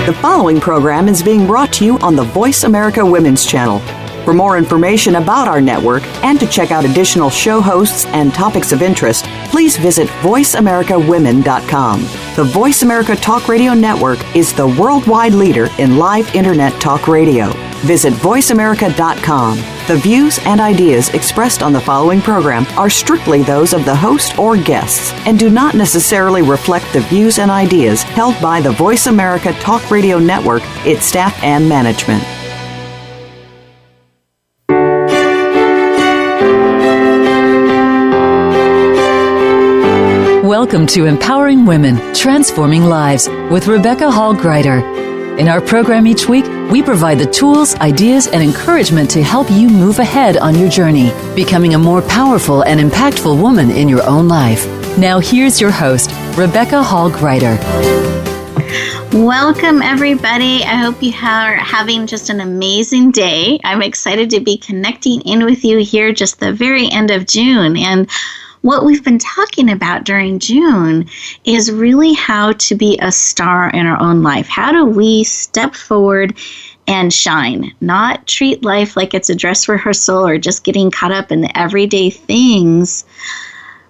The following program is being brought to you on the Voice America Women's Channel. For more information about our network and to check out additional show hosts and topics of interest, please visit voiceamericawomen.com. The Voice America Talk Radio Network is the worldwide leader in live Internet talk radio. Visit voiceamerica.com. The views and ideas expressed on the following program are strictly those of the host or guests and do not necessarily reflect the views and ideas held by the Voice America Talk Radio Network, its staff, and management. Welcome to Empowering Women, Transforming Lives with Rebecca Hall-Greider. In our program each week, we provide the tools, ideas, and encouragement to help you move ahead on your journey, becoming a more powerful and impactful woman in your own life. Now here's your host, Rebecca Hall-Greider. Welcome, everybody. I hope you are having just an amazing day. I'm excited to be connecting in with you here just the very end of June. And what we've been talking about during June is really how to be a star in our own life. How do we step forward and shine, not treat life like it's a dress rehearsal or just getting caught up in the everyday things.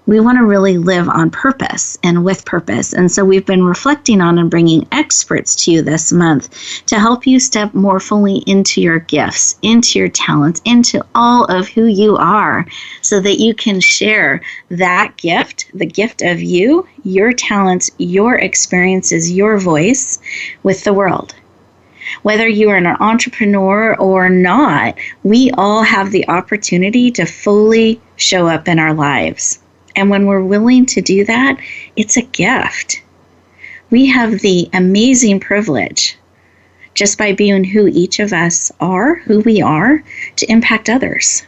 We want to really live on purpose and with purpose. And so we've been reflecting on and bringing experts to you this month to help you step more fully into your gifts, into your talents, into all of who you are, so that you can share that gift, the gift of you, your talents, your experiences, your voice with the world. Whether you are an entrepreneur or not, we all have the opportunity to fully show up in our lives. And when we're willing to do that, it's a gift. We have the amazing privilege, just by being who each of us are, who we are, to impact others.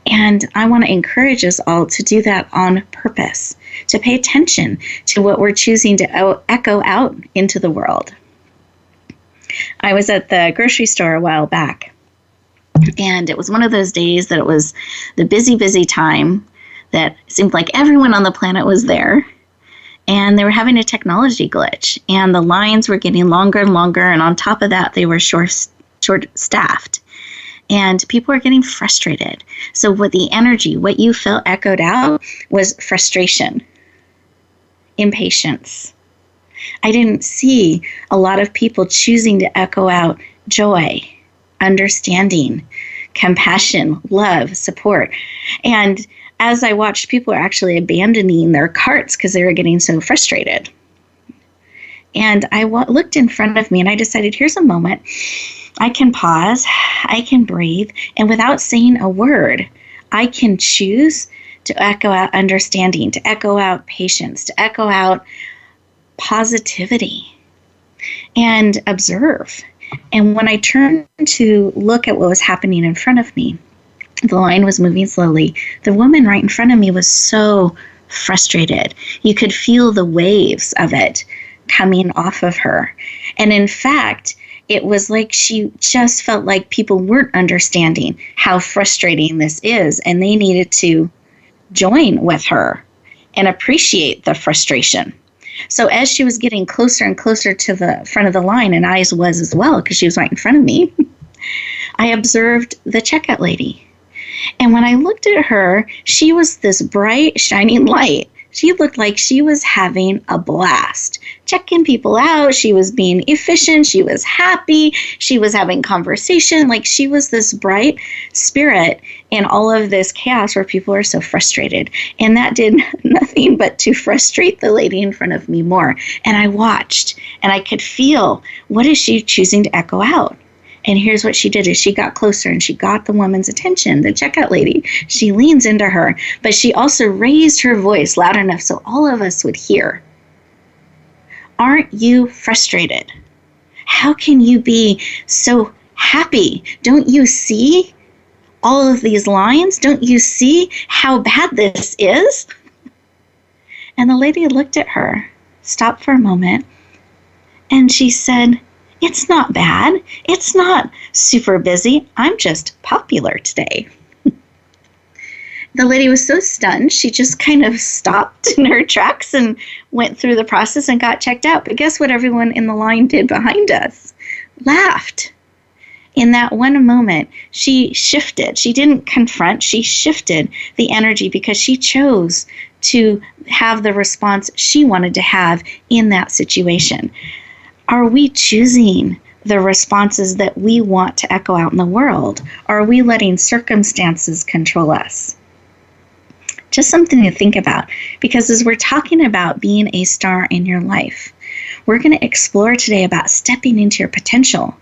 And I want to encourage us all to do that on purpose, to pay attention to what we're choosing to echo out into the world. I was at the grocery store a while back, and it was one of those days that it was the busy time that seemed like everyone on the planet was there. And they were having a technology glitch. And the lines were getting longer and longer. And on top of that, they were short-staffed. And people were getting frustrated. So what you felt echoed out was frustration, impatience. I didn't see a lot of people choosing to echo out joy, understanding, compassion, love, support. And as I watched, people were actually abandoning their carts because they were getting so frustrated. And I looked in front of me and I decided, here's a moment. I can pause, I can breathe, and without saying a word, I can choose to echo out understanding, to echo out patience, to echo out positivity, and observe. And when I turned to look at what was happening in front of me, the line was moving slowly. The woman right in front of me was so frustrated. You could feel the waves of it coming off of her. And in fact, it was like she just felt like people weren't understanding how frustrating this is, and they needed to join with her and appreciate the frustration. So as she was getting closer and closer to the front of the line, and I was as well, because she was right in front of me, I observed the checkout lady. And when I looked at her, she was this bright, shining light. She looked like she was having a blast, checking people out. She was being efficient. She was happy. She was having conversation. Like, she was this bright spirit in all of this chaos where people are so frustrated. And that did nothing but to frustrate the lady in front of me more. And I watched, and I could feel, what is she choosing to echo out? And here's what she did, is she got closer and she got the woman's attention, the checkout lady. She leans into her, but she also raised her voice loud enough so all of us would hear. Aren't you frustrated? How can you be so happy? Don't you see all of these lines? Don't you see how bad this is? And the lady looked at her, stopped for a moment, and she said, it's not bad. It's not super busy. I'm just popular today. the lady was so stunned, she just kind of stopped in her tracks and went through the process and got checked out. But guess what everyone in the line did behind us? Laughed. In that one moment, she shifted. She didn't confront, she shifted the energy because she chose to have the response she wanted to have in that situation. Are we choosing the responses that we want to echo out in the world? Or are we letting circumstances control us? Just something to think about, because as we're talking about being a star in your life, we're going to explore today about stepping into your potential.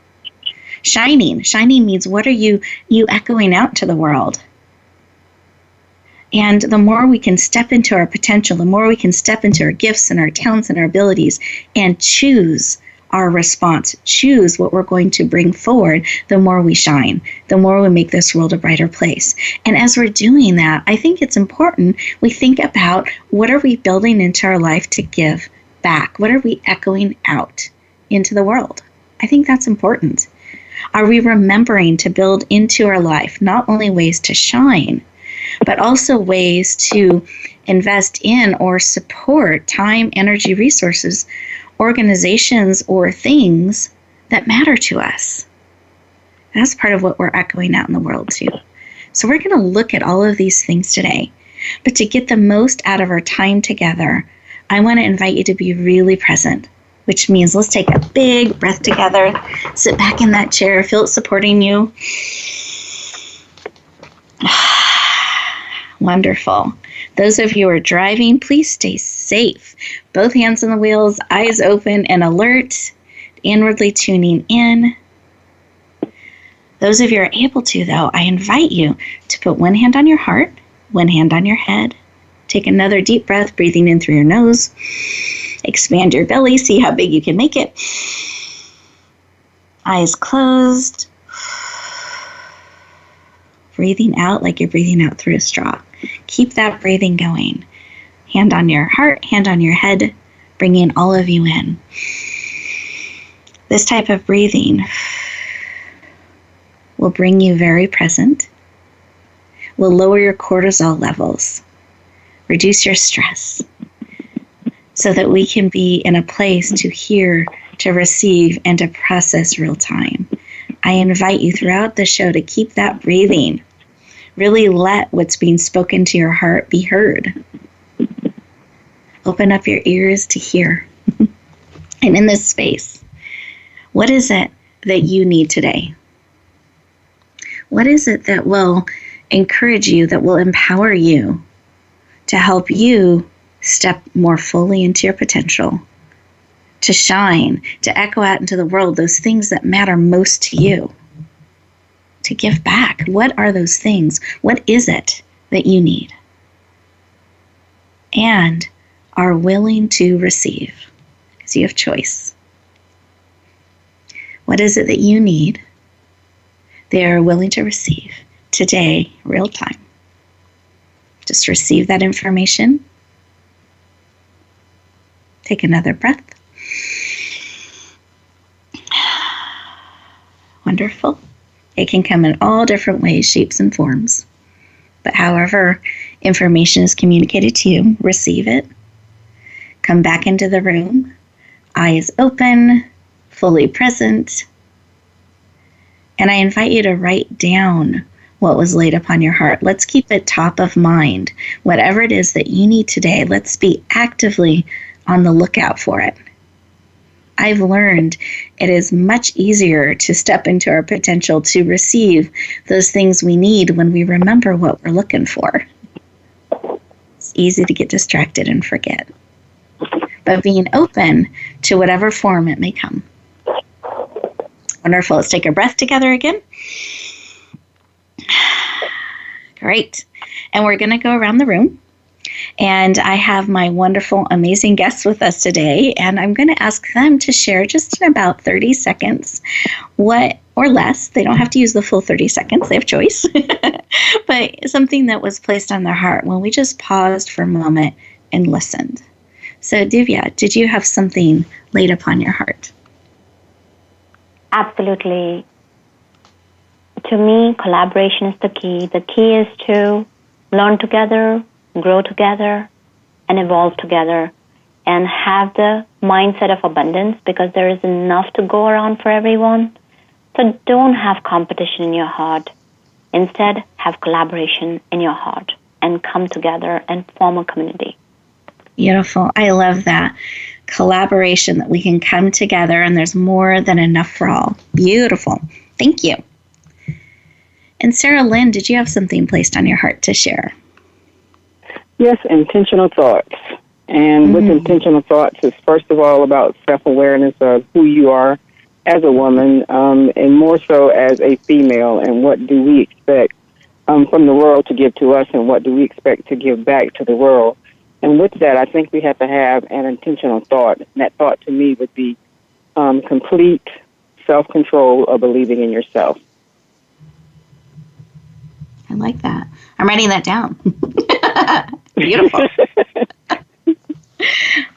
Shining means what are you echoing out to the world? And the more we can step into our potential, the more we can step into our gifts and our talents and our abilities and choose our response, choose what we're going to bring forward, the more we shine, the more we make this world a brighter place. And as we're doing that, I think it's important we think about what are we building into our life to give back? What are we echoing out into the world? I think that's important. Are we remembering to build into our life not only ways to shine, but also ways to invest in or support time, energy, resources, organizations, or things that matter to us? That's part of what we're echoing out in the world too. So we're going to look at all of these things today. But to get the most out of our time together, I want to invite you to be really present, which means let's take a big breath together, sit back in that chair, feel it supporting you. Wonderful. Those of you who are driving, please stay safe. Both hands on the wheels, eyes open and alert, inwardly tuning in. Those of you who are able to, though, I invite you to put one hand on your heart, one hand on your head. Take another deep breath, breathing in through your nose. Expand your belly, see how big you can make it. Eyes closed. Breathing out like you're breathing out through a straw. Keep that breathing going. Hand on your heart, hand on your head, bringing all of you in. This type of breathing will bring you very present, will lower your cortisol levels, reduce your stress, so that we can be in a place to hear, to receive, and to process real time. I invite you throughout the show to keep that breathing. Really let what's being spoken to your heart be heard. Open up your ears to hear. And in this space, what is it that you need today? What is it that will encourage you, that will empower you to help you step more fully into your potential, to shine, to echo out into the world those things that matter most to you, to give back? What are those things? What is it that you need? And are willing to receive, because you have choice. What is it that you need? They are willing to receive today, real time. Just receive that information. Take another breath. Wonderful. It can come in all different ways, shapes, and forms. But however information is communicated to you, receive it. Come back into the room, eyes open, fully present. And I invite you to write down what was laid upon your heart. Let's keep it top of mind. Whatever it is that you need today, let's be actively on the lookout for it. I've learned it is much easier to step into our potential, to receive those things we need when we remember what we're looking for. It's easy to get distracted and forget. But being open to whatever form it may come. Wonderful. Let's take a breath together again. Great. And we're going to go around the room. And I have my wonderful, amazing guests with us today, and I'm going to ask them to share just in about 30 seconds what, or less, they don't have to use the full 30 seconds, they have choice, but something that was placed on their heart when we just paused for a moment and listened. So Divya, did you have something laid upon your heart? Absolutely. To me, collaboration is the key. The key is to learn together, grow together, and evolve together, and have the mindset of abundance, because there is enough to go around for everyone. So don't have competition in your heart. Instead, have collaboration in your heart and come together and form a community. Beautiful. I love that. Collaboration, that we can come together and there's more than enough for all. Beautiful. Thank you. And Sarah Lynn, did you have something placed on your heart to share? Yes, intentional thoughts. And with intentional thoughts, it's first of all about self-awareness of who you are as a woman, and more so as a female, and what do we expect from the world to give to us, and what do we expect to give back to the world. And with that, I think we have to have an intentional thought. And that thought to me would be complete self-control of believing in yourself. I like that. I'm writing that down. Beautiful.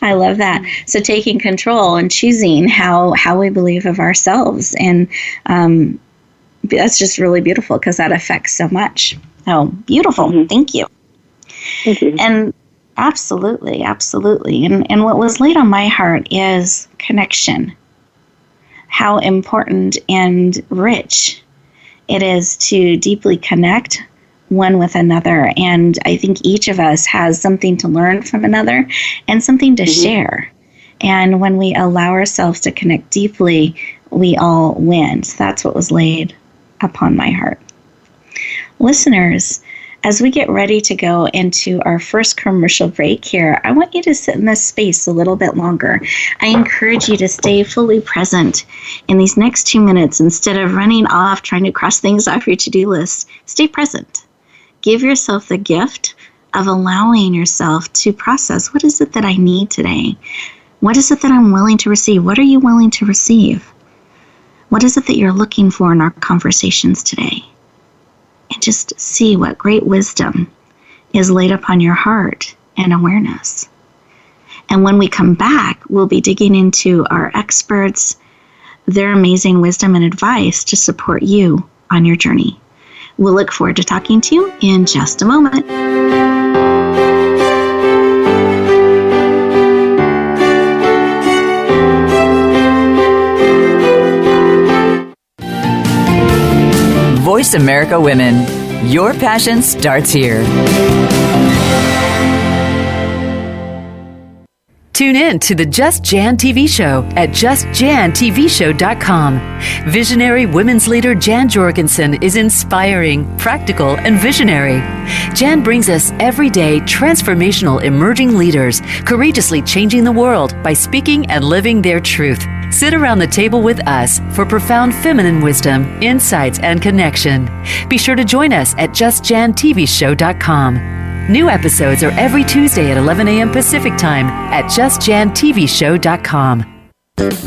I love that. So taking control and choosing how we believe of ourselves. And that's just really beautiful, because that affects so much. Oh, beautiful. Mm-hmm. Thank you. Thank you. And absolutely, absolutely. And what was laid on my heart is connection. How important and rich it is to deeply connect one with another. And I think each of us has something to learn from another and something to share. And when we allow ourselves to connect deeply, we all win. So that's what was laid upon my heart. Listeners, as we get ready to go into our first commercial break here, I want you to sit in this space a little bit longer. I encourage you to stay fully present in these next 2 minutes. Instead of running off trying to cross things off your to-do list, stay present. Give yourself the gift of allowing yourself to process, what is it that I need today? What is it that I'm willing to receive? What are you willing to receive? What is it that you're looking for in our conversations today? And just see what great wisdom is laid upon your heart and awareness. And when we come back, we'll be digging into our experts, their amazing wisdom and advice to support you on your journey. We'll look forward to talking to you in just a moment. Voice America Women. Your passion starts here. Tune in to the Just Jan TV show at justjantvshow.com. Visionary women's leader Jan Jorgensen is inspiring, practical, and visionary. Jan brings us everyday transformational emerging leaders, courageously changing the world by speaking and living their truth. Sit around the table with us for profound feminine wisdom, insights, and connection. Be sure to join us at justjantvshow.com. New episodes are every Tuesday at 11 a.m. Pacific Time at justjantvshow.com.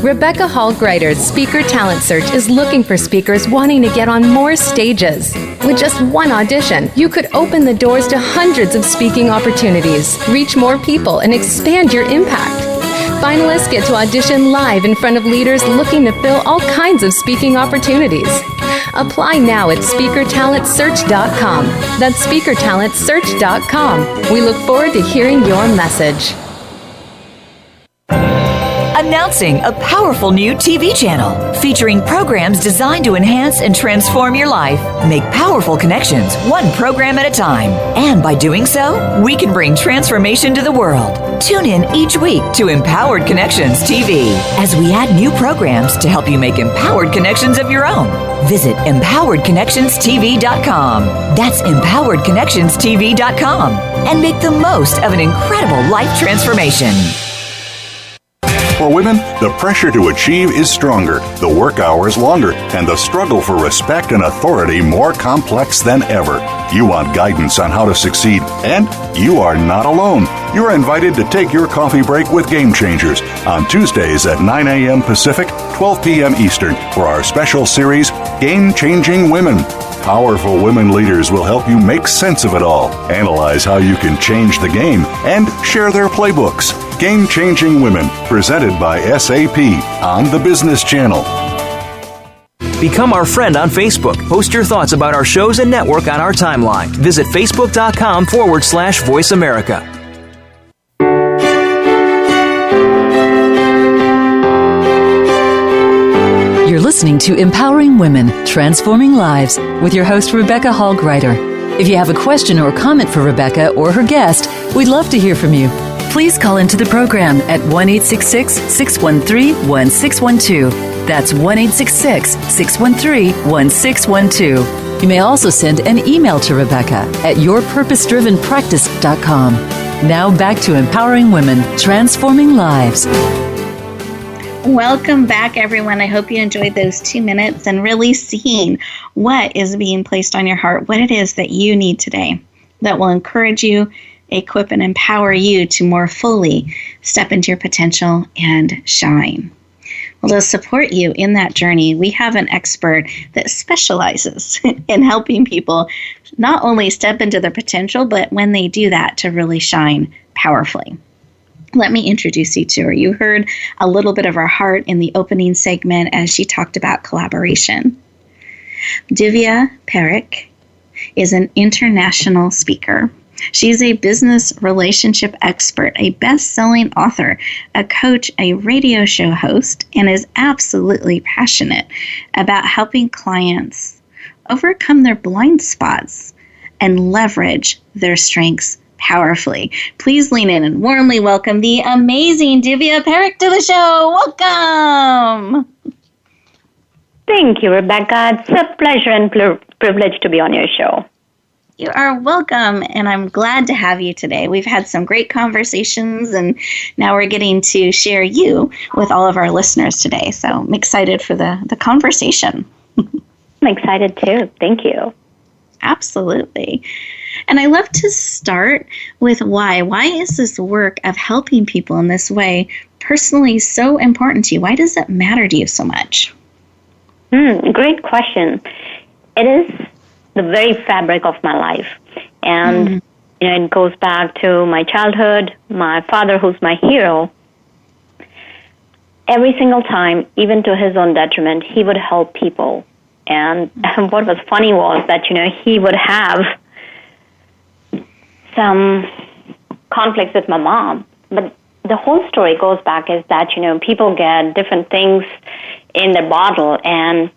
Rebecca Hall-Greider's Speaker Talent Search is looking for speakers wanting to get on more stages. With just one audition, you could open the doors to hundreds of speaking opportunities, reach more people, and expand your impact. Finalists get to audition live in front of leaders looking to fill all kinds of speaking opportunities. Apply now at speakertalentsearch.com. That's speakertalentsearch.com. We look forward to hearing your message. Announcing a powerful new TV channel featuring programs designed to enhance and transform your life. Make powerful connections, one program at a time. And by doing so, we can bring transformation to the world. Tune in each week to Empowered Connections TV as we add new programs to help you make empowered connections of your own. Visit empoweredconnectionstv.com. That's empoweredconnectionstv.com. And make the most of an incredible life transformation. For women, the pressure to achieve is stronger, the work hours longer, and the struggle for respect and authority more complex than ever. You want guidance on how to succeed, and you are not alone. You're invited to take your coffee break with Game Changers on Tuesdays at 9 a.m. Pacific, 12 p.m. Eastern for our special series, Game Changing Women. Powerful women leaders will help you make sense of it all, analyze how you can change the game, and share their playbooks. Game Changing Women, presented by SAP on the Business Channel. Become our friend on Facebook. Post your thoughts about our shows and network on our timeline. Visit facebook.com/Voice America. You're listening to Empowering Women, Transforming Lives with your host, Rebecca Hall-Greider. If you have a question or comment for Rebecca or her guest, we'd love to hear from you. Please call into the program at 1-866-613-1612. That's 1-866-613-1612. You may also send an email to Rebecca at yourpurposedrivenpractice.com. Now back to Empowering Women, Transforming Lives. Welcome back, everyone. I hope you enjoyed those 2 minutes and really seeing what is being placed on your heart, what it is that you need today that will encourage you, equip, and empower you to more fully step into your potential and shine. Well, to support you in that journey, we have an expert that specializes in helping people not only step into their potential, but when they do that, to really shine powerfully. Let me introduce you to her. You heard a little bit of her heart in the opening segment as she talked about collaboration. Divya Parekh is an international speaker. She's a business relationship expert, a best-selling author, a coach, a radio show host, and is absolutely passionate about helping clients overcome their blind spots and leverage their strengths powerfully. Please lean in and warmly welcome the amazing Divya Parekh to the show. Welcome. Thank you, Rebecca. It's a pleasure and privilege to be on your show. You are welcome, and I'm glad to have you today. We've had some great conversations, and now we're getting to share you with all of our listeners today. So I'm excited for the conversation. I'm excited too. Thank you. Absolutely. And I love to start with why. Why is this work of helping people in this way personally so important to you? Why does it matter to you so much? Great question. It is the very fabric of my life. And it goes back to my childhood, my father, who's my hero. Every single time, even to his own detriment, he would help people. And what was funny was that, he would have some conflicts with my mom. But the whole story goes back is that, people get different things in their bottle. And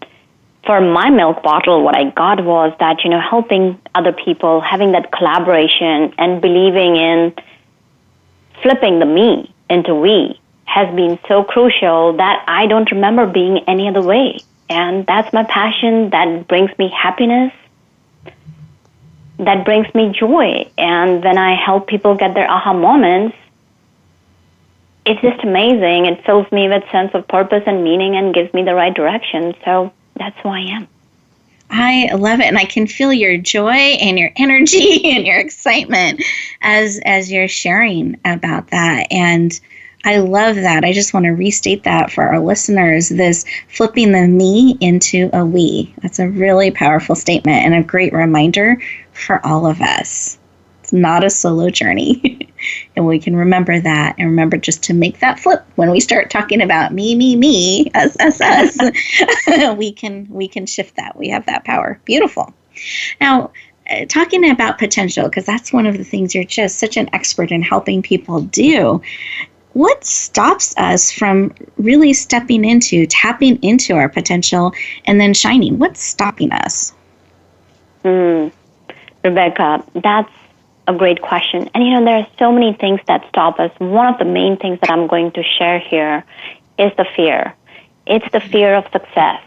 for my milk bottle, what I got was that, helping other people, having that collaboration and believing in flipping the me into we has been so crucial that I don't remember being any other way. And that's my passion. That brings me happiness. That brings me joy. And when I help people get their aha moments, it's just amazing. It fills me with sense of purpose and meaning and gives me the right direction. So that's who I am. I love it. And I can feel your joy and your energy and your excitement as you're sharing about that. And I love that. I just want to restate that for our listeners, this flipping the me into a we. That's a really powerful statement and a great reminder for all of us. It's not a solo journey. And we can remember that and remember just to make that flip when we start talking about me, us. we can shift that. We have that power. Beautiful. Now, talking about potential, because that's one of the things you're just such an expert in helping people do. What stops us from really tapping into our potential and then shining? What's stopping us? Rebecca, that's a great question. And, there are so many things that stop us. One of the main things that I'm going to share here is the fear. It's the fear of success.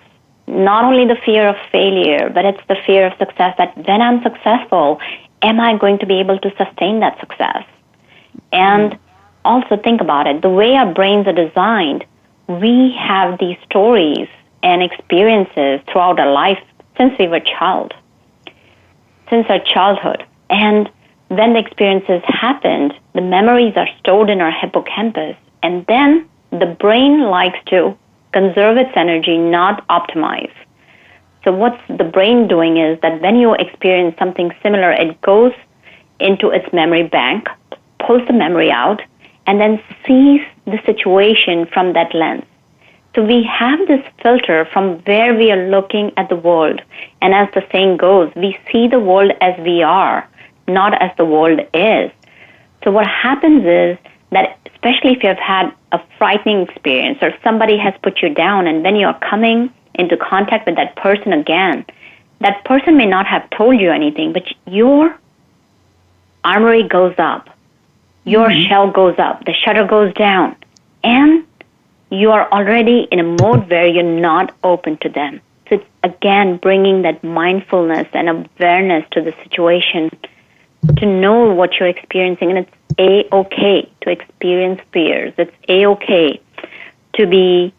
Not only the fear of failure, but it's the fear of success that when I'm successful, am I going to be able to sustain that success? And also think about it. The way our brains are designed, we have these stories and experiences throughout our life since we were since our childhood. And when the experiences happened, the memories are stored in our hippocampus. And then the brain likes to conserve its energy, not optimize. So what's the brain doing is that when you experience something similar, it goes into its memory bank, pulls the memory out, and then sees the situation from that lens. So we have this filter from where we are looking at the world. And as the saying goes, we see the world as we are, not as the world is. So what happens is that, especially if you have had a frightening experience or somebody has put you down, and when you are coming into contact with that person again, that person may not have told you anything, but your armory goes up. Your shell goes up. The shutter goes down. And you are already in a mode where you're not open to them. So it's, again, bringing that mindfulness and awareness to the situation to know what you're experiencing. And it's A-okay to experience fears. It's A-okay to be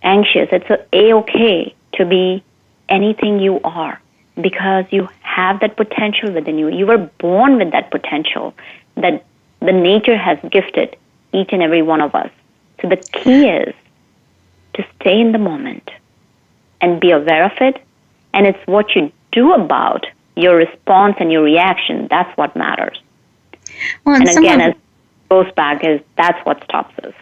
anxious. It's A-okay to be anything you are, because you have that potential within you. You were born with that potential that the nature has gifted each and every one of us. So the key is to stay in the moment and be aware of it. And it's what you do about your response and your reaction. That's what matters. Well, and again, as it goes back, is that's what stops us.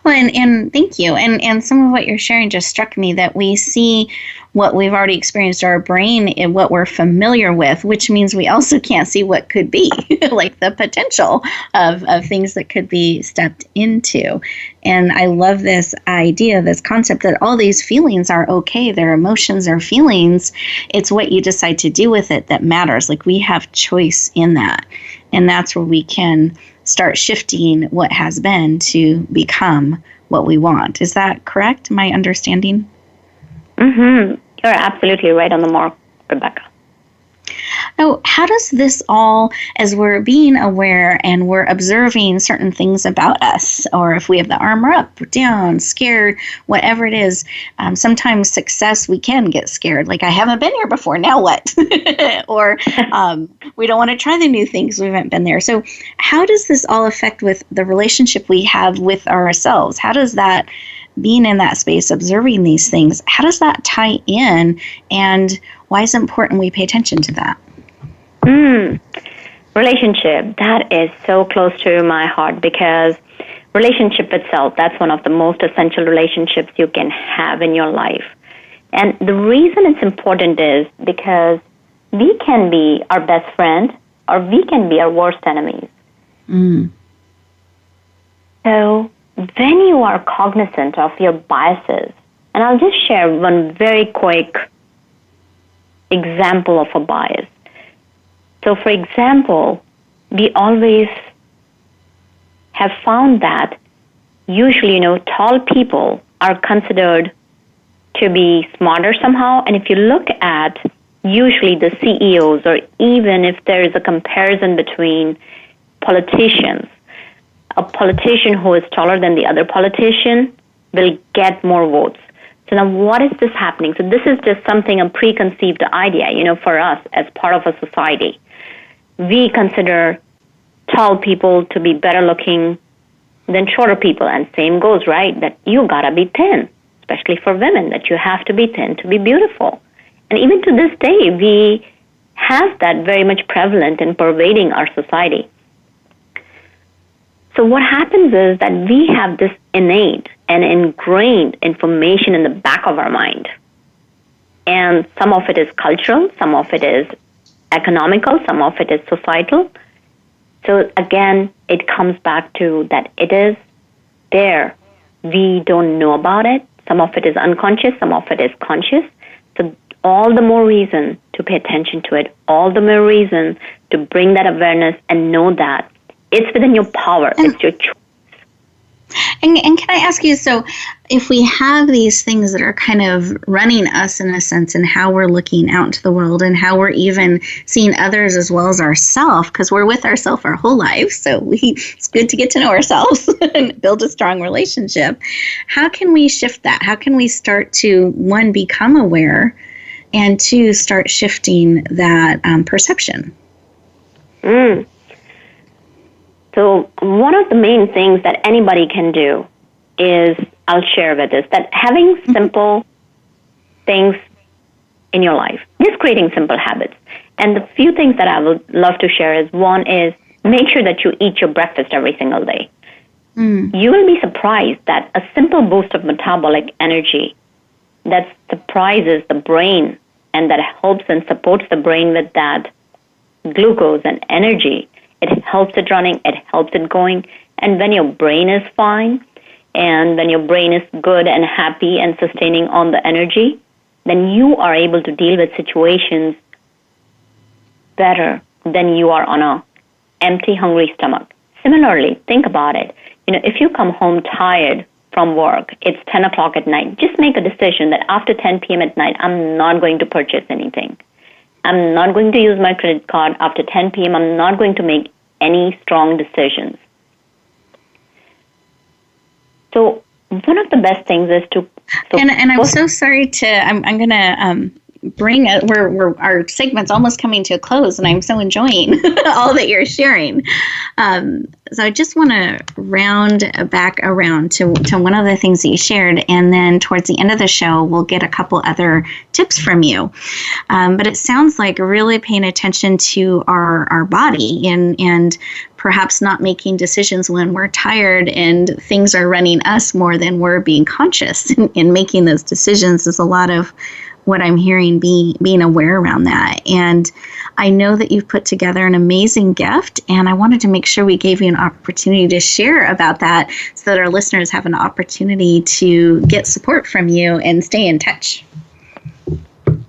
Well, and thank you. And some of what you're sharing just struck me, that we see what we've already experienced in our brain and what we're familiar with, which means we also can't see what could be, like the potential of things that could be stepped into. And I love this idea, this concept that all these feelings are okay. They're emotions or feelings. It's what you decide to do with it that matters. Like, we have choice in that. And that's where we can start shifting what has been to become what we want. Is that correct? My understanding? Mm-hmm. You're absolutely right on the mark, Rebecca. Oh, how does this all, as we're being aware and we're observing certain things about us, or if we have the armor up, down, scared, whatever it is, sometimes success, we can get scared. Like, I haven't been here before, now what? Or we don't want to try the new things, we haven't been there. So how does this all affect with the relationship we have with ourselves? How does that, being in that space, observing these things, how does that tie in, and why is it important we pay attention to that? Relationship, that is so close to my heart, because relationship itself, that's one of the most essential relationships you can have in your life. And the reason it's important is because we can be our best friend or we can be our worst enemies. So when you are cognizant of your biases, and I'll just share one very quick example of a bias. So, for example, we always have found that usually, tall people are considered to be smarter somehow. And if you look at usually the CEOs, or even if there is a comparison between politicians, a politician who is taller than the other politician will get more votes. So now what is this happening? So this is just something, a preconceived idea, for us as part of a society. We consider tall people to be better looking than shorter people. And same goes, right? That you gotta be thin, especially for women, that you have to be thin to be beautiful. And even to this day, we have that very much prevalent and pervading our society. So what happens is that we have this innate and ingrained information in the back of our mind. And some of it is cultural, some of it is economical, some of it is societal. So again, it comes back to that it is there. We don't know about it. Some of it is unconscious, some of it is conscious. So all the more reason to pay attention to it, all the more reason to bring that awareness and know that it's within your power, it's your choice. And can I ask you, so if we have these things that are kind of running us in a sense, and how we're looking out into the world and how we're even seeing others as well as ourselves, because we're with ourselves our whole life, so it's good to get to know ourselves and build a strong relationship. How can we shift that? How can we start to, one, become aware, and two, start shifting that perception? So one of the main things that anybody can do is, I'll share with this, that having simple things in your life, just creating simple habits. And the few things that I would love to share is, one is make sure that you eat your breakfast every single day. you will be surprised that a simple boost of metabolic energy that surprises the brain and that helps and supports the brain with that glucose and energy. It helps it running, it helps it going. And when your brain is fine and when your brain is good and happy and sustaining on the energy, then you are able to deal with situations better than you are on a empty, hungry stomach. Similarly, think about it. If you come home tired from work, it's 10 o'clock at night, just make a decision that after 10 p.m. at night, I'm not going to purchase anything. I'm not going to use my credit card after 10 p.m. I'm not going to make any strong decisions. So one of the best things is to... And I'm so sorry to... I'm going to bring it... We're our segment's almost coming to a close, and I'm so enjoying all that you're sharing. So I just want to round back around to one of the things that you shared, and then towards the end of the show, we'll get a couple other tips from you. But it sounds like really paying attention to our body and perhaps not making decisions when we're tired and things are running us more than we're being conscious in making those decisions is a lot of what I'm hearing, being aware around that. And I know that you've put together an amazing gift, and I wanted to make sure we gave you an opportunity to share about that so that our listeners have an opportunity to get support from you and stay in touch.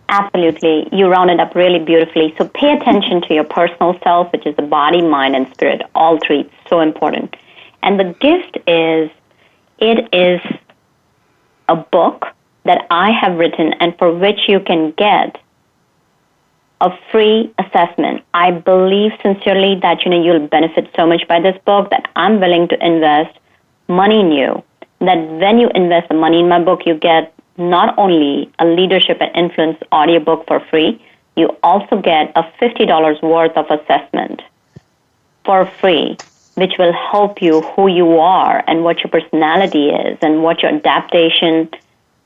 Absolutely. You rounded up really beautifully. So pay attention to your personal self, which is the body, mind, and spirit. All three. It's so important. And the gift is a book that I have written and for which you can get a free assessment. I believe sincerely that you'll benefit so much by this book that I'm willing to invest money in you. That when you invest the money in my book, you get not only a leadership and influence audiobook for free, you also get a $50 worth of assessment for free, which will help you who you are and what your personality is and what your adaptation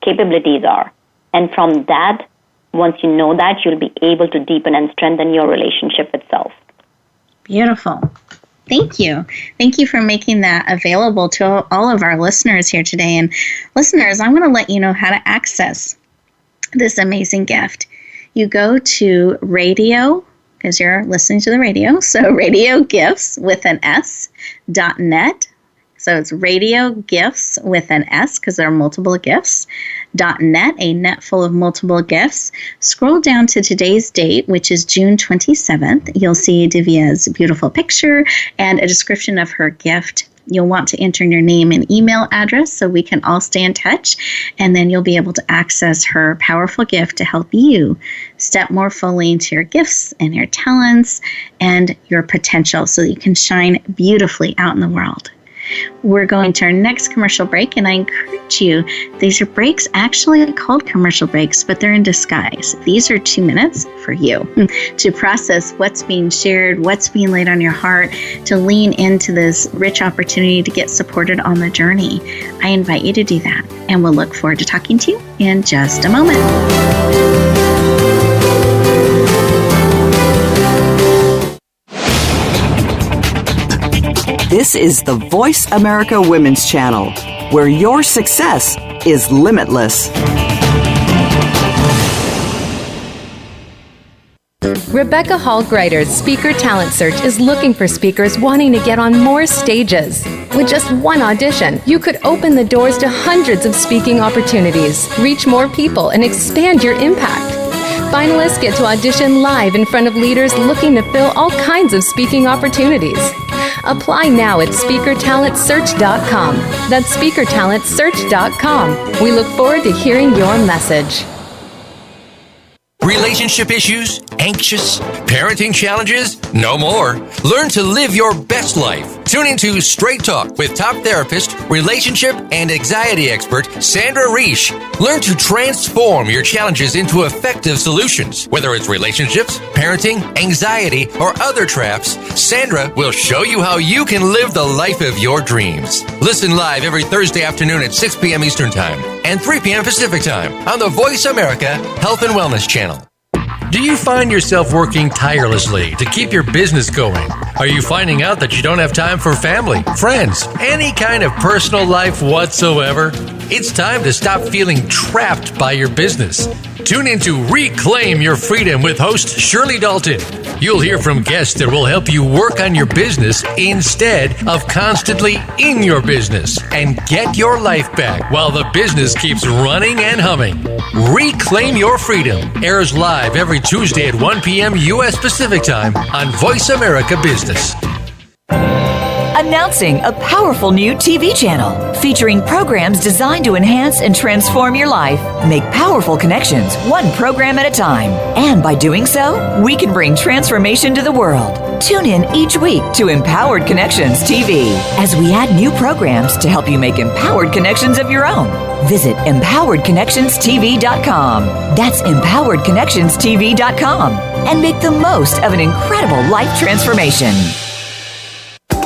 capabilities are. And from that, once you know that, you'll be able to deepen and strengthen your relationship itself. Beautiful. Thank you. Thank you for making that available to all of our listeners here today. And listeners, I want to let you know how to access this amazing gift. You go to radio, because you're listening to the radio, so radiogifts with an S.net. So it's radio gifts with an S because there are multiple gifts. .net, a net full of multiple gifts. Scroll down to today's date, which is June 27th. You'll see Divya's beautiful picture and a description of her gift. You'll want to enter your name and email address so we can all stay in touch, and then you'll be able to access her powerful gift to help you step more fully into your gifts and your talents and your potential so that you can shine beautifully out in the world. We're going to our next commercial break, and I encourage you, these are breaks actually called commercial breaks, but they're in disguise. These are 2 minutes for you to process what's being shared, what's being laid on your heart, to lean into this rich opportunity to get supported on the journey. I invite you to do that, and we'll look forward to talking to you in just a moment. This is the Voice America Women's Channel, where your success is limitless. Rebecca Hall-Greider's Speaker Talent Search is looking for speakers wanting to get on more stages. With just one audition, you could open the doors to hundreds of speaking opportunities, reach more people, and expand your impact. Finalists get to audition live in front of leaders looking to fill all kinds of speaking opportunities. Apply now at SpeakerTalentSearch.com. That's SpeakerTalentSearch.com. We look forward to hearing your message. Relationship issues? Anxious? Parenting challenges? No more. Learn to live your best life. Tune into Straight Talk with top therapist, relationship, and anxiety expert Sandra Reish. Learn to transform your challenges into effective solutions. Whether it's relationships, parenting, anxiety, or other traps, Sandra will show you how you can live the life of your dreams. Listen live every Thursday afternoon at 6 p.m. Eastern Time and 3 p.m. Pacific Time on the Voice America Health and Wellness Channel. Do you find yourself working tirelessly to keep your business going? Are you finding out that you don't have time for family, friends, any kind of personal life whatsoever? It's time to stop feeling trapped by your business. Tune in to Reclaim Your Freedom with host Shirley Dalton. You'll hear from guests that will help you work on your business instead of constantly in your business and get your life back while the business keeps running and humming. Reclaim Your Freedom airs live every Tuesday at 1 p.m. U.S. Pacific Time on Voice America Business. Announcing a powerful new TV channel featuring programs designed to enhance and transform your life. Make powerful connections, one program at a time. And by doing so, we can bring transformation to the world. Tune in each week to Empowered Connections TV as we add new programs to help you make empowered connections of your own. Visit empoweredconnectionstv.com. That's empoweredconnectionstv.com. And make the most of an incredible life transformation.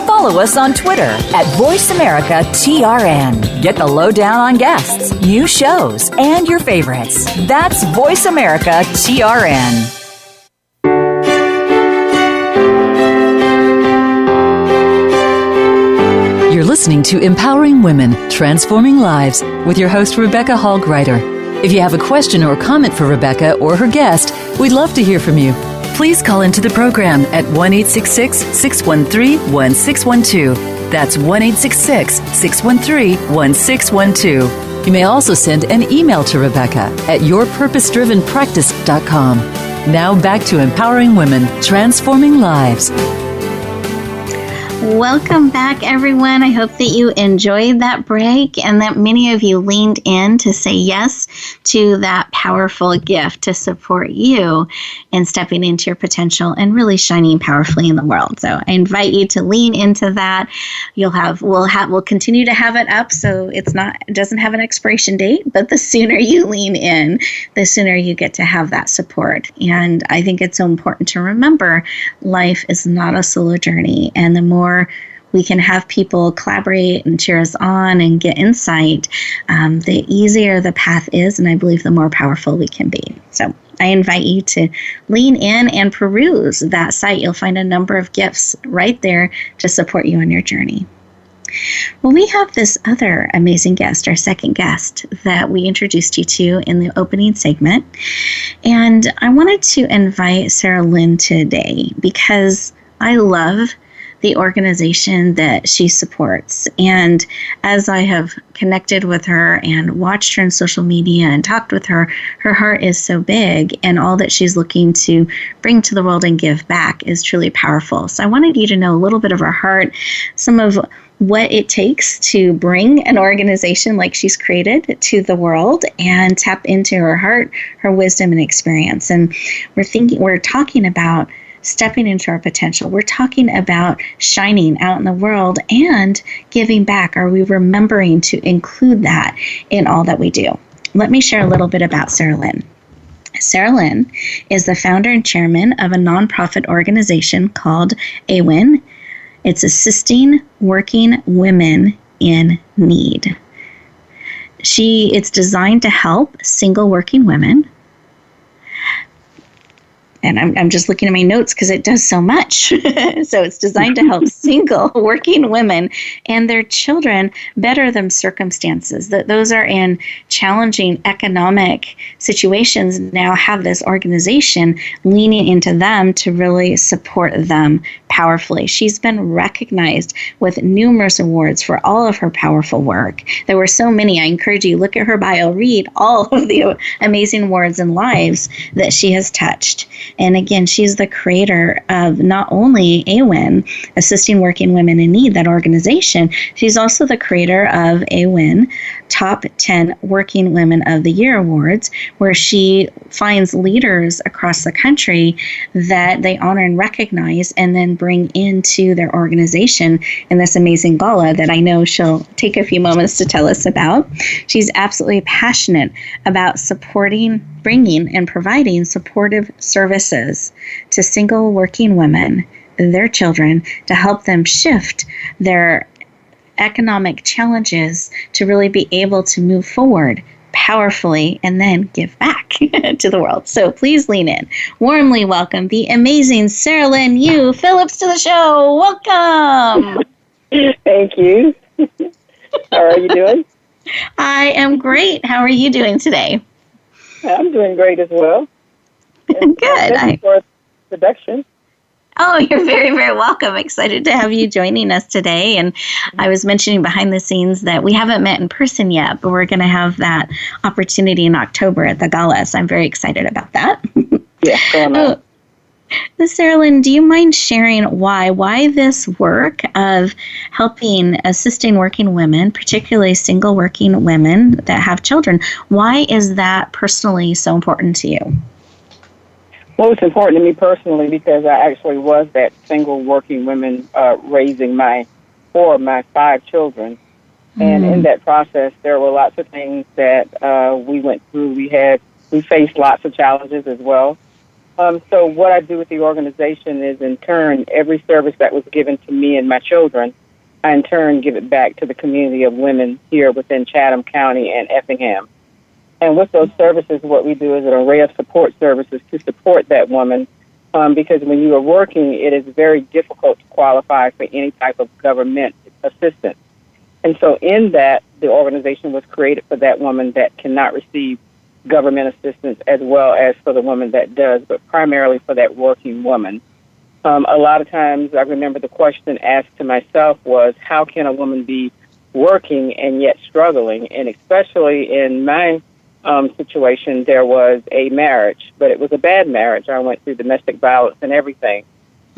Follow us on Twitter at VoiceAmericaTRN. Get the lowdown on guests, new shows, and your favorites. That's VoiceAmericaTRN. You're listening to Empowering Women, Transforming Lives with your host, Rebecca Hall-Greider. If you have a question or comment for Rebecca or her guest, we'd love to hear from you. Please call into the program at 1-866-613-1612. That's 1-866-613-1612. You may also send an email to Rebecca at yourpurposedrivenpractice.com. Now back to Empowering Women, Transforming Lives. Welcome back, everyone. I hope that you enjoyed that break and that many of you leaned in to say yes to that powerful gift to support you in stepping into your potential and really shining powerfully in the world. So I invite you to lean into that. We'll continue to have it up, so it doesn't have an expiration date, but the sooner you lean in, the sooner you get to have that support. And I think it's so important to remember life is not a solo journey, and the more we can have people collaborate and cheer us on and get insight, the easier the path is, and I believe the more powerful we can be. So I invite you to lean in and peruse that site. You'll find a number of gifts right there to support you on your journey. Well, we have this other amazing guest, our second guest, that we introduced you to in the opening segment. And I wanted to invite Sarah Lynn today because I love the organization that she supports. And as I have connected with her and watched her on social media and talked with her, her heart is so big, and all that she's looking to bring to the world and give back is truly powerful. So I wanted you to know a little bit of her heart, some of what it takes to bring an organization like she's created to the world, and tap into her heart, her wisdom, and experience. And we're talking about stepping into our potential. We're talking about shining out in the world and giving back. Are we remembering to include that in all that we do? Let me share a little bit about Sarah Lynn. Sarah Lynn is the founder and chairman of a nonprofit organization called AWIN. It's Assisting Working Women in Need. It's designed to help single working women. And I'm just looking at my notes because it does so much. So it's designed to help single working women and their children better them circumstances. That those are in challenging economic situations now have this organization leaning into them to really support them powerfully. She's been recognized with numerous awards for all of her powerful work. There were so many. I encourage you, look at her bio, read all of the amazing awards and lives that she has touched. And again, she's the creator of not only AWIN, Assisting Working Women in Need, that organization, she's also the creator of AWIN, Top 10 Working Women of the Year Awards, where she finds leaders across the country that they honor and recognize and then bring into their organization in this amazing gala that I know she'll take a few moments to tell us about. She's absolutely passionate about supporting, bringing, and providing supportive services to single working women, their children, to help them shift their economic challenges to really be able to move forward powerfully and then give back to the world. So please lean in. Warmly welcome the amazing Sarah Lynn Yu Phillips to the show. Welcome. Thank you. How are you doing? I am great. How are you doing today? I'm doing great as well. Good. Thank you for the introduction. Oh, you're very, very welcome. Excited to have you joining us today. And I was mentioning behind the scenes that we haven't met in person yet, but we're going to have that opportunity in October at the gala. So I'm very excited about that. Yeah, going on. Sarah Lynn, do you mind sharing why this work of helping, assisting working women, particularly single working women that have children, why is that personally so important to you? Well, it's important to me personally because I actually was that single working woman raising four of my 5 children. And in that process, there were lots of things that we went through. We faced lots of challenges as well. So what I do with the organization is, in turn, every service that was given to me and my children, I in turn give it back to the community of women here within Chatham County and Effingham. And with those services, what we do is an array of support services to support that woman, because when you are working, it is very difficult to qualify for any type of government assistance. And so in that, the organization was created for that woman that cannot receive government assistance, as well as for the woman that does, but primarily for that working woman. A lot of times, I remember the question asked to myself was, how can a woman be working and yet struggling? And especially in my situation, there was a marriage, but it was a bad marriage. I went through domestic violence and everything.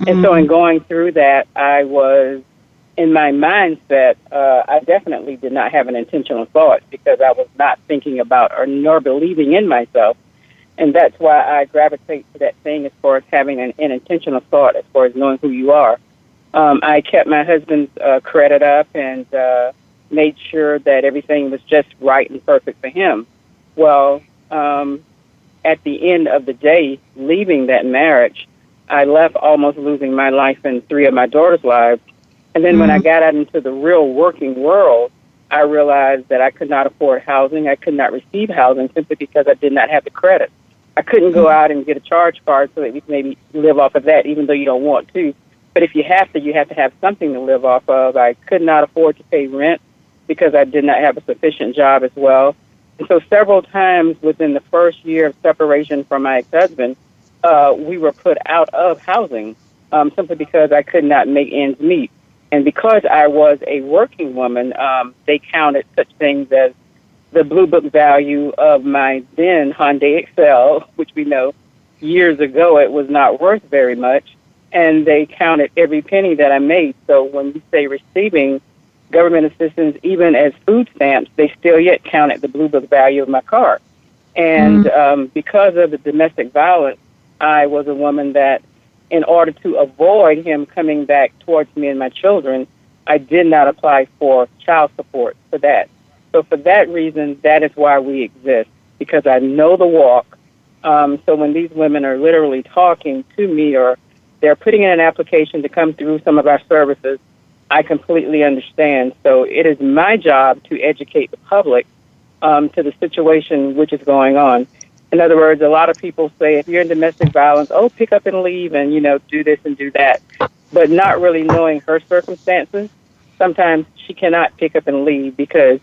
And so in going through that, I was, in my mindset, I definitely did not have an intentional thought because I was not thinking about or nor believing in myself. And that's why I gravitate to that thing as far as having an intentional thought, as far as knowing who you are. I kept my husband's credit up and made sure that everything was just right and perfect for him. Well, at the end of the day, leaving that marriage, I left almost losing my life and 3 of my daughters' lives. And then when I got out into the real working world, I realized that I could not afford housing. I could not receive housing simply because I did not have the credit. I couldn't go out and get a charge card so that we could maybe live off of that, even though you don't want to. But if you have to have something to live off of. I could not afford to pay rent because I did not have a sufficient job as well. And so several times within the first year of separation from my ex-husband, we were put out of housing simply because I could not make ends meet. And because I was a working woman, they counted such things as the Blue Book value of my then Hyundai Excel, which we know years ago it was not worth very much, and they counted every penny that I made. So when we say receiving government assistance, even as food stamps, they still yet counted the Blue Book value of my car. And because of the domestic violence, I was a woman that, in order to avoid him coming back towards me and my children, I did not apply for child support for that. So for that reason, that is why we exist, because I know the walk. So when these women are literally talking to me or they're putting in an application to come through some of our services, I completely understand. So it is my job to educate the public to the situation which is going on. In other words, a lot of people say, if you're in domestic violence, pick up and leave and, do this and do that. But not really knowing her circumstances, sometimes she cannot pick up and leave because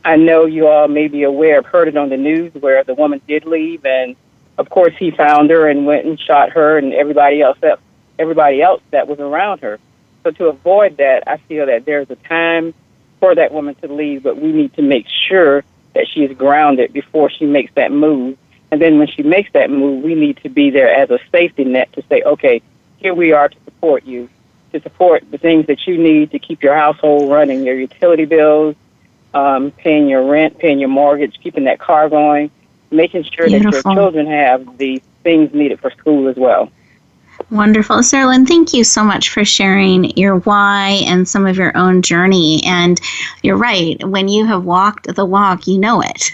I know you all may be aware, have heard it on the news where the woman did leave. And, of course, he found her and went and shot her and everybody else that was around her. So to avoid that, I feel that there's a time for that woman to leave, but we need to make sure that she is grounded before she makes that move. And then when she makes that move, we need to be there as a safety net to say, okay, here we are to support you, to support the things that you need to keep your household running, your utility bills, paying your rent, paying your mortgage, keeping that car going, making sure that your children have the things needed for school as well. Wonderful. Sarah Lynn, thank you so much for sharing your why and some of your own journey. And you're right. When you have walked the walk, you know it.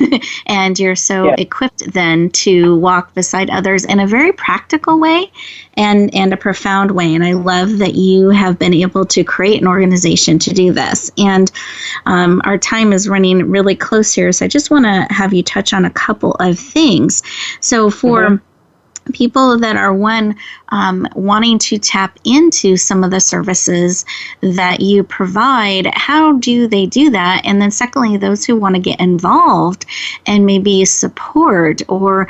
And you're so equipped then to walk beside others in a very practical way and a profound way. And I love that you have been able to create an organization to do this. And our time is running really close here. So I just want to have you touch on a couple of things. So for people that are wanting to tap into some of the services that you provide, how do they do that? And then secondly, those who want to get involved and maybe support or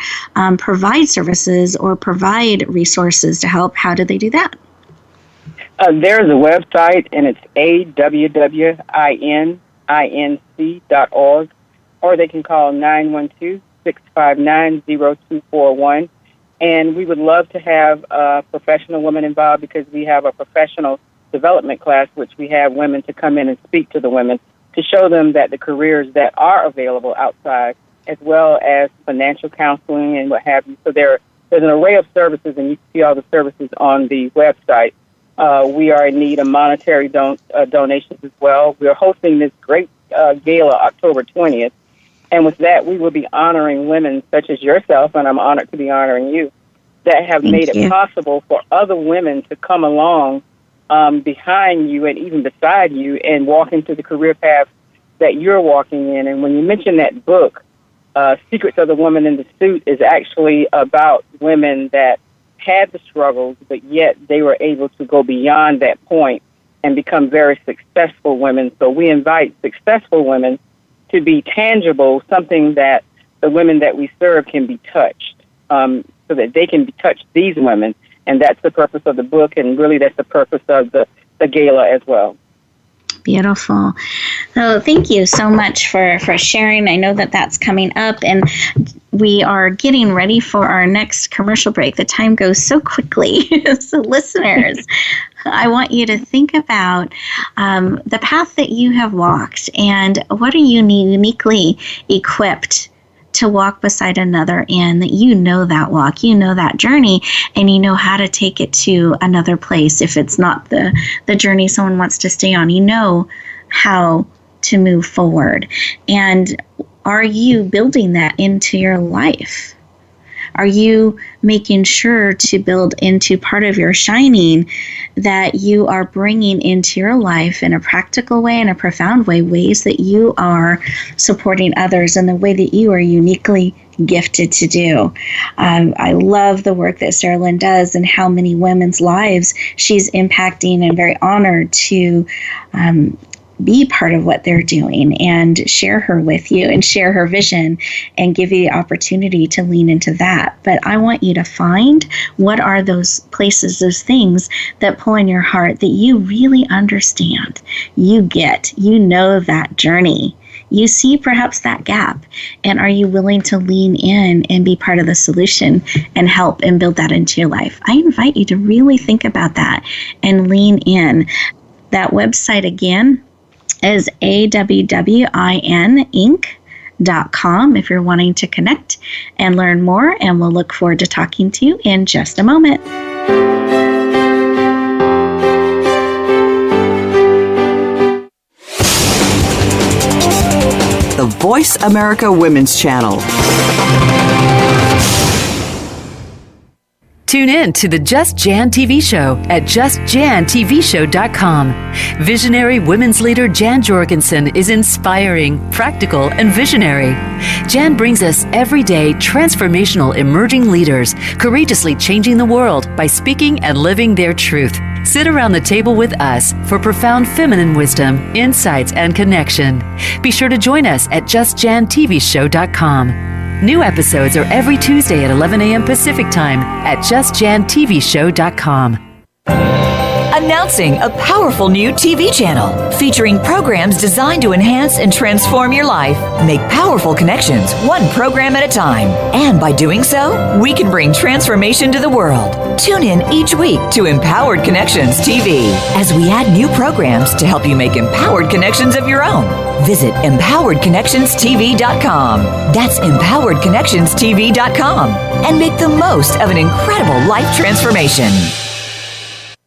provide services or provide resources to help, how do they do that? There's a website, and it's awwinc.org, or they can call 912-659-0241. And we would love to have professional women involved, because we have a professional development class, which we have women to come in and speak to the women to show them that the careers that are available outside, as well as financial counseling and what have you. So there's an array of services, and you can see all the services on the website. We are in need of monetary donations as well. We are hosting this great gala October 20th. And with that, we will be honoring women such as yourself, and I'm honored to be honoring you, that have made it possible for other women to come along behind you and even beside you and walk into the career path that you're walking in. And when you mention that book, Secrets of the Woman in the Suit, is actually about women that had the struggles, but yet they were able to go beyond that point and become very successful women. So we invite successful women to be tangible, something that the women that we serve can be touched, so that they can touch these women. And that's the purpose of the book, and really that's the purpose of the gala as well. Beautiful. So thank you so much for sharing. I know that that's coming up, and we are getting ready for our next commercial break. The time goes so quickly. So listeners, I want you to think about the path that you have walked, and what are you uniquely equipped to walk beside another in, that you know that walk, you know that journey, and you know how to take it to another place. If it's not the journey someone wants to stay on, you know how to move forward. And are you building that into your life? Are you making sure to build into part of your shining that you are bringing into your life in a practical way, in a profound way, ways that you are supporting others in the way that you are uniquely gifted to do? I love the work that Sarah Lynn does and how many women's lives she's impacting, and very honored to be part of what they're doing and share her with you and share her vision and give you the opportunity to lean into that. But I want you to find what are those places, those things that pull in your heart that you really understand. You get, you know that journey. You see perhaps that gap, and are you willing to lean in and be part of the solution and help and build that into your life? I invite you to really think about that and lean in. That website again is awwinc.com if you're wanting to connect and learn more, and we'll look forward to talking to you in just a moment. The Voice America Women's Channel. Tune in to the Just Jan TV show at justjantvshow.com. Visionary women's leader Jan Jorgensen is inspiring, practical, and visionary. Jan brings us everyday transformational emerging leaders, courageously changing the world by speaking and living their truth. Sit around the table with us for profound feminine wisdom, insights, and connection. Be sure to join us at justjantvshow.com. New episodes are every Tuesday at 11 a.m. Pacific Time at justjantvshow.com. Announcing a powerful new TV channel featuring programs designed to enhance and transform your life. Make powerful connections, one program at a time. And by doing so, we can bring transformation to the world. Tune in each week to Empowered Connections TV as we add new programs to help you make empowered connections of your own. Visit empoweredconnectionstv.com. That's empoweredconnectionstv.com. And make the most of an incredible life transformation.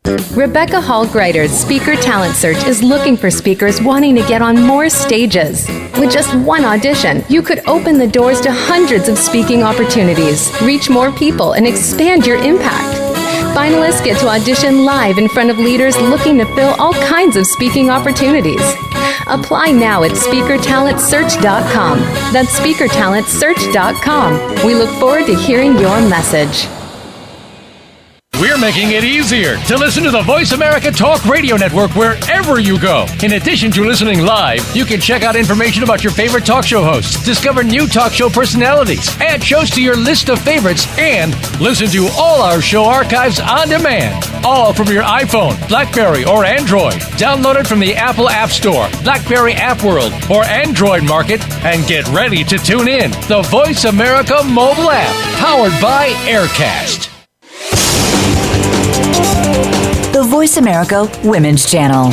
Rebecca Hall-Greider's Speaker Talent Search is looking for speakers wanting to get on more stages. With just one audition, you could open the doors to hundreds of speaking opportunities, reach more people, and expand your impact. Finalists get to audition live in front of leaders looking to fill all kinds of speaking opportunities. Apply now at SpeakerTalentSearch.com. That's SpeakerTalentSearch.com. We look forward to hearing your message. We're making it easier to listen to the Voice America Talk Radio Network wherever you go. In addition to listening live, you can check out information about your favorite talk show hosts, discover new talk show personalities, add shows to your list of favorites, and listen to all our show archives on demand. All from your iPhone, BlackBerry, or Android. Download it from the Apple App Store, BlackBerry App World, or Android Market, and get ready to tune in. The Voice America mobile app, powered by Aircast. The Voice America Women's Channel.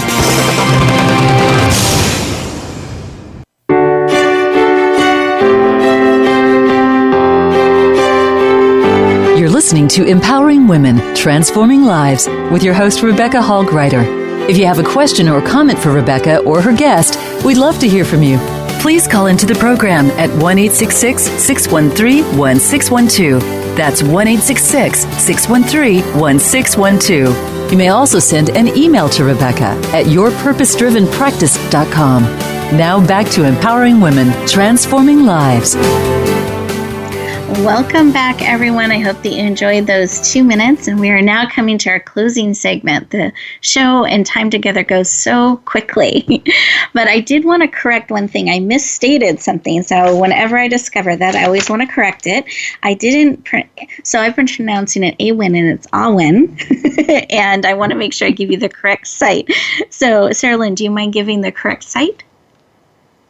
You're listening to Empowering Women, Transforming Lives with your host, Rebecca Hall-Greider. If you have a question or comment for Rebecca or her guest, we'd love to hear from you. Please call into the program at 1-866-613-1612. That's 1-866-613-1612. You may also send an email to Rebecca at yourpurposedrivenpractice.com. Now back to Empowering Women, Transforming Lives. Welcome back, everyone. I hope that you enjoyed those 2 minutes, and we are now coming to our closing segment. The show and time together goes so quickly, but I did want to correct one thing. I misstated something, so whenever I discover that, I always want to correct it. I've been pronouncing it Awin, and it's Awin, and I want to make sure I give you the correct site. So, Sarah Lynn, do you mind giving the correct site?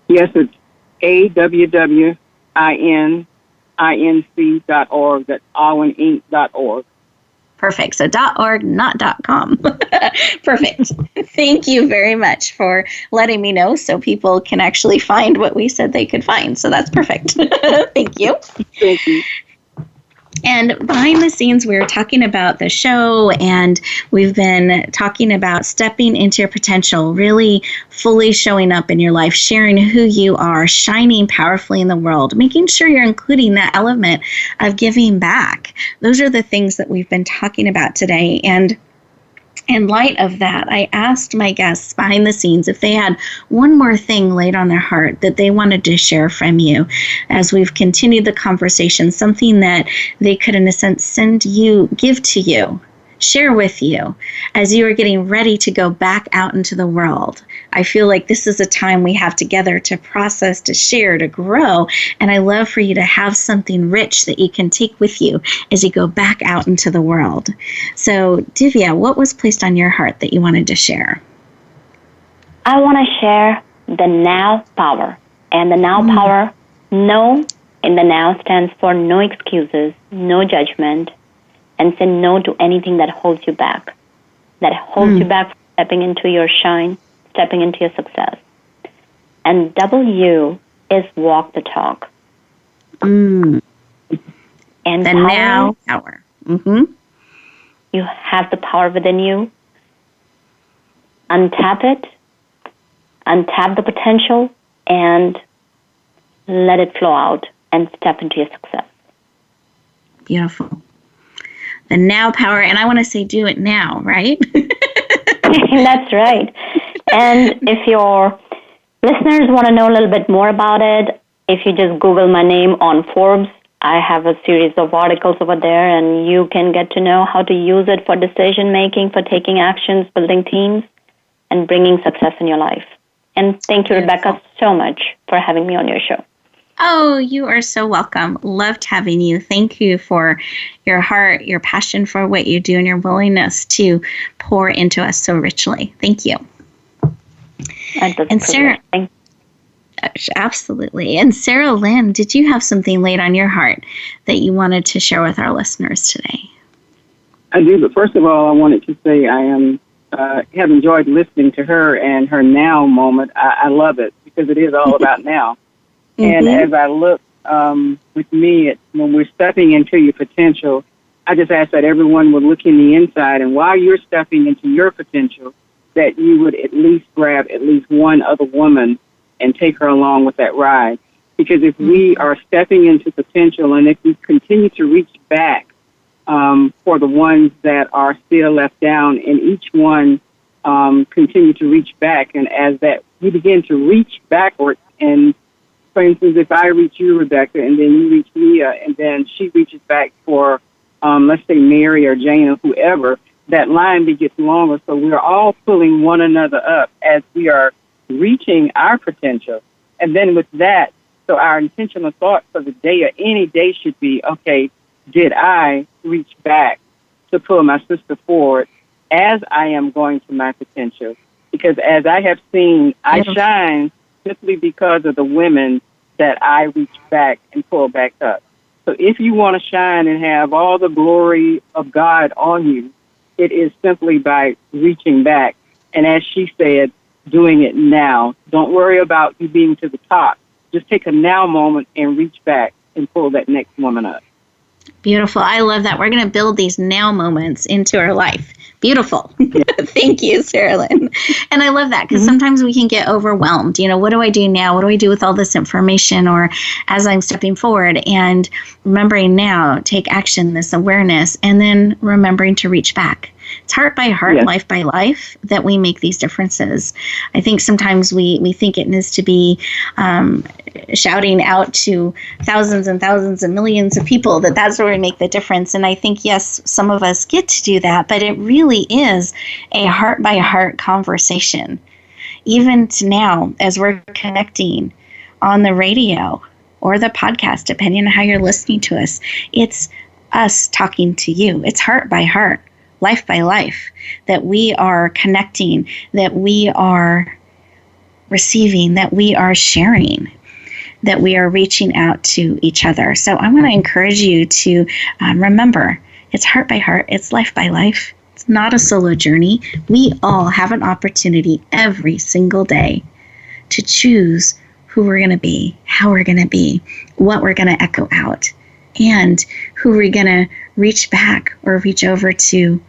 Yes, it's AWWINC.org. That's alwininc.org. Perfect. So .org, not .com. Perfect. Thank you very much for letting me know so people can actually find what we said they could find. So that's perfect. Thank you. Thank you. And behind the scenes, we were talking about the show, and we've been talking about stepping into your potential, really fully showing up in your life, sharing who you are, shining powerfully in the world, making sure you're including that element of giving back. Those are the things that we've been talking about today. And in light of that, I asked my guests behind the scenes if they had one more thing laid on their heart that they wanted to share from you as we've continued the conversation, something that they could, in a sense, give to you, share with you as you are getting ready to go back out into the world. I feel like this is a time we have together to process, to share, to grow. And I love for you to have something rich that you can take with you as you go back out into the world. So, Divya, what was placed on your heart that you wanted to share? I want to share the now power. And the now power, no in the now stands for no excuses, no judgment, and say no to anything that holds you back, that holds you back from stepping into your shine, stepping into your success. And W is walk the talk. And the now power. You have the power within you. Untap it, untap the potential, and let it flow out and step into your success. Beautiful. The now power, and I want to say do it now, right? That's right. And if your listeners want to know a little bit more about it, if you just Google my name on Forbes, I have a series of articles over there, and you can get to know how to use it for decision making, for taking actions, building teams, and bringing success in your life. And thank you, Rebecca, so much for having me on your show. Oh, you are so welcome. Loved having you. Thank you for your heart, your passion for what you do, and your willingness to pour into us so richly. Thank you. And Sarah, absolutely. And Sarah Lynn, did you have something laid on your heart that you wanted to share with our listeners today? I do, but first of all, I wanted to say I have enjoyed listening to her and her now moment. I love it because it is all about now. And as I look with me, when we're stepping into your potential, I just ask that everyone would look in the inside, and while you're stepping into your potential, that you would at least grab at least one other woman and take her along with that ride. Because if we are stepping into potential, and if we continue to reach back for the ones that are still left down, and each one continue to reach back, and as that we begin to reach backward, and for instance, if I reach you, Rebecca, and then you reach Leah, and then she reaches back for, let's say, Mary or Jane or whoever, that line gets longer. So we're all pulling one another up as we are reaching our potential. And then with that, so our intentional thought for the day or any day should be, okay, did I reach back to pull my sister forward as I am going to my potential? Because as I have seen, I shine simply because of the women that I reach back and pull back up. So if you want to shine and have all the glory of God on you, it is simply by reaching back. And as she said, doing it now. Don't worry about you being to the top. Just take a now moment and reach back and pull that next woman up. Beautiful. I love that. We're going to build these now moments into our life. Beautiful. Thank you, Sarah Lynn. And I love that because sometimes we can get overwhelmed. You know, what do I do now? What do I do with all this information? Or as I'm stepping forward and remembering now, take action, this awareness, and then remembering to reach back. It's heart by heart, life by life that we make these differences. I think sometimes we think it needs to be shouting out to thousands and thousands and millions of people that's where we make the difference. And I think, yes, some of us get to do that, but it really is a heart by heart conversation. Even to now, as we're connecting on the radio or the podcast, depending on how you're listening to us, it's us talking to you. It's heart by heart, life by life, that we are connecting, that we are receiving, that we are sharing, that we are reaching out to each other. So I want to encourage you to remember, it's heart by heart, it's life by life. It's not a solo journey. We all have an opportunity every single day to choose who we're going to be, how we're going to be, what we're going to echo out, and who we're going to reach back or reach over to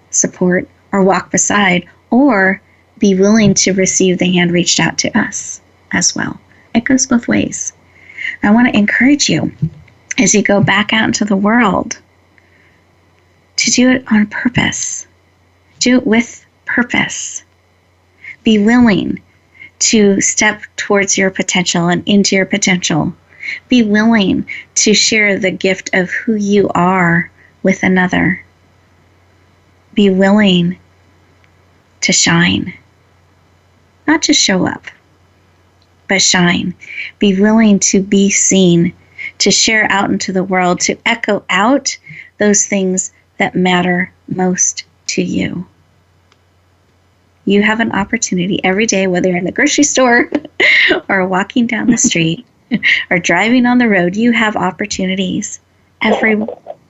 support or walk beside, or be willing to receive the hand reached out to us as well. It goes both ways. I want to encourage you as you go back out into the world to do it on purpose. Do it with purpose. Be willing to step towards your potential and into your potential. Be willing to share the gift of who you are with another. Be willing to shine. Not just show up, but shine. Be willing to be seen, to share out into the world, to echo out those things that matter most to you. You have an opportunity every day, whether you're in the grocery store or walking down the street or driving on the road, you have opportunities every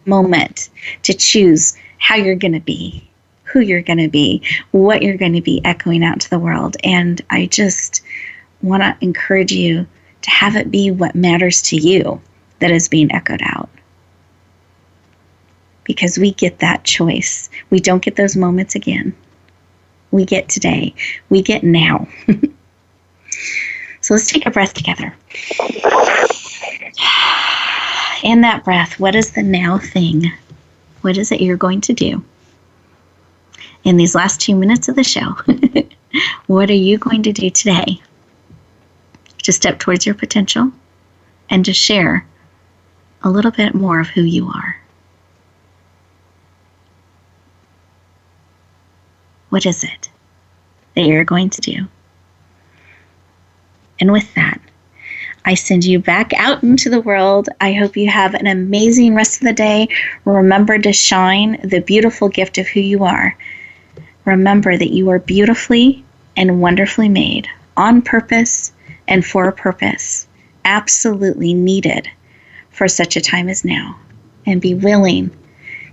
moment to choose how you're going to be, who you're going to be, what you're going to be echoing out to the world. And I just want to encourage you to have it be what matters to you that is being echoed out. Because we get that choice. We don't get those moments again. We get today. We get now. So let's take a breath together. In that breath, what is the now thing? What is it you're going to do? In these last 2 minutes of the show, what are you going to do today to step towards your potential and to share a little bit more of who you are? What is it that you're going to do? And with that, I send you back out into the world. I hope you have an amazing rest of the day. Remember to shine the beautiful gift of who you are. Remember that you are beautifully and wonderfully made, on purpose and for a purpose, absolutely needed for such a time as now. And be willing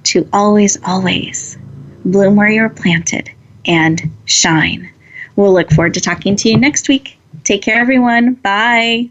to always, always bloom where you're planted and shine. We'll look forward to talking to you next week. Take care, everyone. Bye.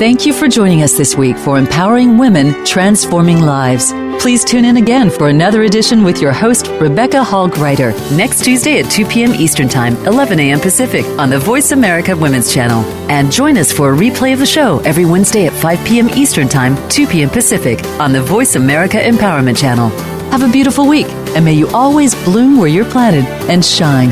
Thank you for joining us this week for Empowering Women, Transforming Lives. Please tune in again for another edition with your host, Rebecca Hall-Greiter, next Tuesday at 2 p.m. Eastern Time, 11 a.m. Pacific on the Voice America Women's Channel. And join us for a replay of the show every Wednesday at 5 p.m. Eastern Time, 2 p.m. Pacific on the Voice America Empowerment Channel. Have a beautiful week, and may you always bloom where you're planted and shine.